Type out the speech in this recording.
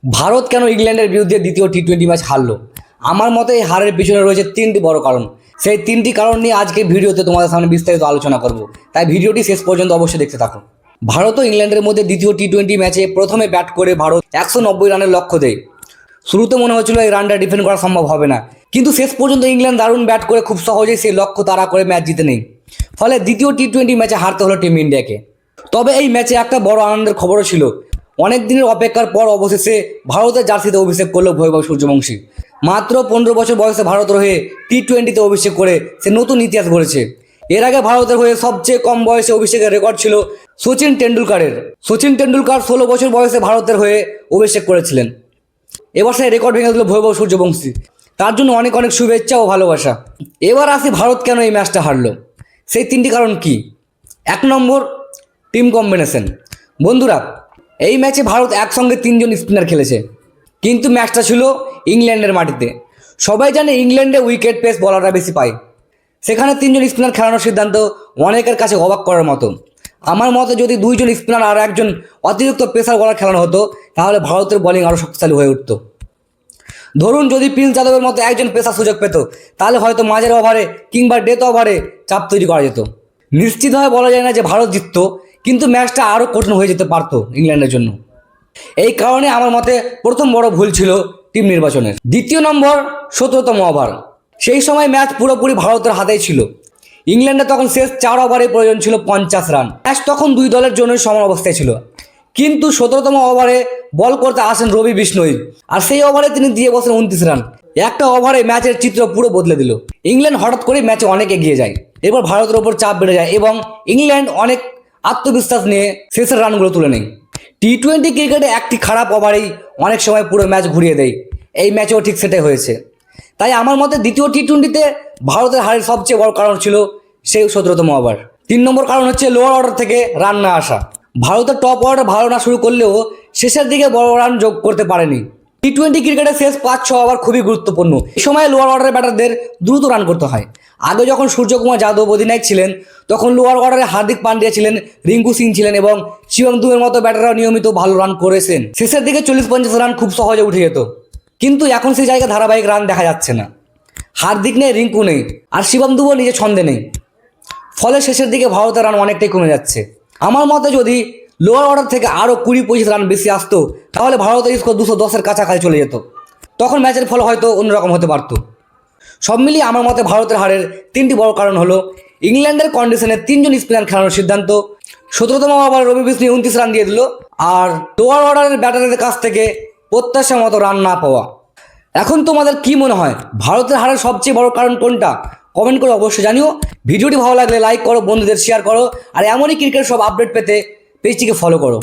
ভারত কেন ইংল্যান্ডের বিরুদ্ধে দ্বিতীয় টি-20 ম্যাচ হারলো? আমার মতে এই হারের পিছনে রয়েছে তিনটি বড় কারণ। সেই তিনটি কারণ নিয়ে আজকে ভিডিওতে তোমাদের সামনে বিস্তারিত আলোচনা করব, তাই ভিডিওটি শেষ পর্যন্ত অবশ্যই দেখতে থাকো। ভারত ও ইংল্যান্ডের মধ্যে দ্বিতীয় টি-20 ম্যাচে প্রথমে ব্যাট করে ভারত 190 রানের লক্ষ্য দেয়। শুরুতে মনে হচ্ছিল এই রানটা ডিফেন্ড করা সম্ভব হবে না, কিন্তু শেষ পর্যন্ত ইংল্যান্ড দারুণ ব্যাট করে খুব সহজেই সেই লক্ষ্য তাড়া করে ম্যাচ জিতে নেয়। ফলে দ্বিতীয় টি-20 ম্যাচে হারতে হলো টিম ইন্ডিয়াকে। তবে এই ম্যাচে একটা বড় আনন্দের খবরও ছিল। অনেক দিনের অপেক্ষার পর অবশেষে ভারতের জার্সিতে অভিষেক করলো ভৈভব সূর্যবংশী। মাত্র 15 বছর বয়সে ভারতের হয়ে টি-20তে অভিষেক করে সে নতুন ইতিহাস গড়েছে। এর আগে ভারতের হয়ে সবচেয়ে কম বয়সে অভিষেকের রেকর্ড ছিল সচিন টেন্ডুলকারের। সচিন টেন্ডুলকার 16 বছর বয়সে ভারতের হয়ে অভিষেক করেছিলেন। এবার সেই রেকর্ড ভেঙে দিল ভৈভব সূর্যবংশী। তার জন্য অনেক অনেক শুভেচ্ছা ও ভালোবাসা। এবার আসি ভারত কেন এই ম্যাচটা হারলো। সেই তিনটি কারণ কি? 1 নম্বর, টিম কম্বিনেশন। বন্ধুরা, এই ম্যাচে ভারত একসঙ্গে 3 জন স্পিনার খেলেছে, কিন্তু ম্যাচটা ছিল ইংল্যান্ডের মাটিতে। সবাই জানে ইংল্যান্ডে উইকেট পেস বলাররা বেশি পায়। সেখানে 3 জন স্পিনার খেলানোর সিদ্ধান্ত অনেকের কাছে অবাক করার মতো। আমার মতে যদি 2 জন স্পিনার আর একজন অতিরিক্ত পেসার বলার খেলানো হতো, তাহলে ভারতের বোলিং আরও শক্তিশালী হয়ে উঠত। ধরুন যদি প্রিন্স যাদবের মতো একজন পেসার সুযোগ পেত, তাহলে হয়তো মাঝের ওভারে কিংবা ডেথ ওভারে চাপ তৈরি করা যেত। নিশ্চিতভাবে বলা যায় না যে ভারত জিতত, কিন্তু ম্যাচটা আরও কঠিন হয়ে যেতে পারতো ইংল্যান্ডের জন্য। এই কারণে আমার মতে প্রথম বড় ভুল ছিল টিম নির্বাচনের। দ্বিতীয় নম্বর, 17তম ওভার। সেই সময় ম্যাচ পুরোপুরি ভারতের হাতেই ছিল। ইংল্যান্ডে তখন শেষ 4 ওভারে প্রয়োজন ছিল 50 রান। ম্যাচ তখন দুই দলের জন্যই সমান অবস্থায় ছিল, কিন্তু 17তম ওভারে বল করতে আসেন রবি বিষ্ণোই, আর সেই ওভারে তিনি দিয়ে বসেন 29 রান। একটা ওভারে ম্যাচের চিত্র পুরো বদলে দিল। ইংল্যান্ড হঠাৎ করে ম্যাচে অনেক এগিয়ে যায়। এরপর ভারতের ওপর চাপ বেড়ে যায় এবং ইংল্যান্ড অনেক আত্মবিশ্বাস নিয়ে শেষের রানগুলো তুলে নেয়। টি-20 ক্রিকেটে একটি খারাপ ওভারেই অনেক সময় পুরো ম্যাচ ঘুরিয়ে দেয়। এই ম্যাচেও ঠিক সেটাই হয়েছে। তাই আমার মতে দ্বিতীয় টি-20তে ভারতের হারের সবচেয়ে বড় কারণ ছিল সেই 17তম ওভার। 3 নম্বর কারণ হচ্ছে লোয়ার অর্ডার থেকে রান না আসা। ভারতের টপ অর্ডার ভালো না শুরু করলেও শেষের দিকে বড় রান যোগ করতে পারেনি। টি-20 ক্রিকেটের শেষ 5-6 ওভার খুবই গুরুত্বপূর্ণ। এই সময় লোয়ার অর্ডারের ব্যাটারদের দ্রুত রান করতে হয়। আগে যখন সূর্যকুমার যাদব অধিনায়ক ছিলেন, তখন লোয়ার অর্ডারে হার্দিক পান্ডিয়া ছিলেন, রিঙ্কু সিং ছিলেন এবং শিবম দুবের মতো ব্যাটাররা নিয়মিত ভালো রান করেছেন। শেষের দিকে 40-50 রান খুব সহজে উঠে যেত, কিন্তু এখন সেই জায়গায় ধারাবাহিক রান দেখা যাচ্ছে না। হার্দিক নেই, রিঙ্কু নেই, আর শিবম দুবও নিজে ছন্দে নেই। ফলে শেষের দিকে ভারতের রান অনেকটাই কমে যাচ্ছে। আমার মতে যদি লোয়ার অর্ডার থেকে আরও 20-25 রান বেশি আসতো, তাহলে ভারতের স্কোর 210-এর কাছাকাছি চলে যেত। তখন ম্যাচের ফল হয়তো অন্যরকম হতে পারত। সব মিলিয়ে আমার মতে ভারতের হারের 3টি বড় কারণ হলো ইংল্যান্ডের কন্ডিশনে 3 জন স্পিনার খেলানোর সিদ্ধান্ত, 17তম ওভারে রবি বিষ্ণু 29 রান দিয়ে দিল, আর লোয়ার অর্ডারের ব্যাটারদের কাছ থেকে প্রত্যাশা মতো রান না পাওয়া। এখন তোমাদের কি মনে হয় ভারতের হারের সবচেয়ে বড় কারণ কোনটা? কমেন্ট করে অবশ্যই জানিও। ভিডিওটি ভালো লাগলে লাইক করো, বন্ধুদের শেয়ার করো, আর এমনই ক্রিকেট সব আপডেট পেতে পেজটিকে ফলো করো।